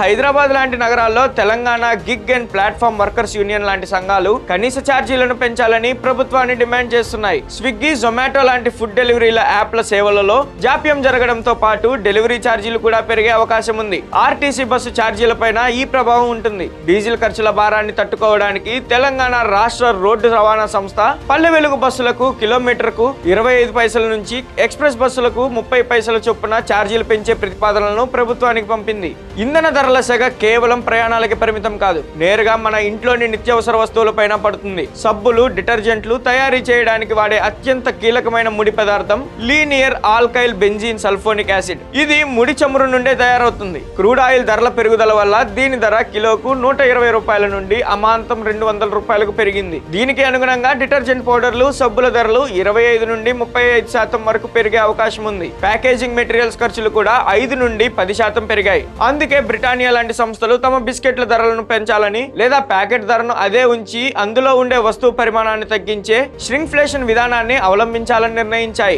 హైదరాబాద్ లాంటి నగరాల్లో Telangana gig and platform workers union లాంటి సంఘాలు కనీస ఛార్జీలను పెంచాలని ప్రభుత్వాన్ని డిమాండ్ చేస్తున్నాయి. స్విగ్గీ, జొమాటో లాంటి ఫుడ్ డెలివరీల యాప్ల సేవలలో జాప్యం జరగడంతో పాటు డెలివరీ ఛార్జీలు కూడా పెరిగే అవకాశం ఉంది. ఆర్టీసీ బస్సు ఛార్జీలపైన ఈ ప్రభావం ఉంటుంది. డీజిల్ ఖర్చుల భారాన్ని తట్టుకోవడానికి తెలంగాణ రాష్ట్ర రోడ్డు రవాణా సంస్థ పల్లె వెలుగు బస్సులకు కిలోమీటర్కు 25 పైసల నుంచి, ఎక్స్ప్రెస్ బస్సులకు 30 పైసల చొప్పున ఛార్జీలు పెంచే ప్రతిపాదనలను ప్రభుత్వానికి పంపింది. ఇంధన ధరల సెగ కేవలం ప్రయాణాలకి పరిమితం కాదు, నేరుగా మన ఇంట్లోని నిత్యావసర వస్తువులపైన పడుతుంది. సబ్బులు, డిటర్జెంట్లు తయారీ చేయడానికి వాడే అత్యంత కీలకమైన ముడి పదార్థం linear alkyl benzene sulphonic acid. ఇది ముడి చమురు నుండే తయారవుతుంది. క్రూడ్ ఆయిల్ ధరల పెరుగుదల వల్ల దీని ధర కిలోకు 120 రూపాయల నుండి అమాంతం 200 రూపాయలకు పెరిగింది. దీనికి అనుగుణంగా డిటర్జెంట్ పౌడర్లు, సబ్బుల ధరలు 25 నుండి 35% వరకు పెరిగే అవకాశం ఉంది. ప్యాకేజింగ్ మెటీరియల్స్ ఖర్చులు కూడా 5 నుండి 10% పెరిగాయి. అందుకే బ్రిటానియా లాంటి సంస్థలు తమ బిస్కెట్ల ధరలను పెంచాలని లేదా ప్యాకెట్ ధరను అదే ఉంచి అందులో ఉండే వస్తువు పరిమాణాన్ని తగ్గించే ష్రింక్ఫ్లేషన్ విధానాన్ని అవలంబించాలని నిర్ణయించాయి.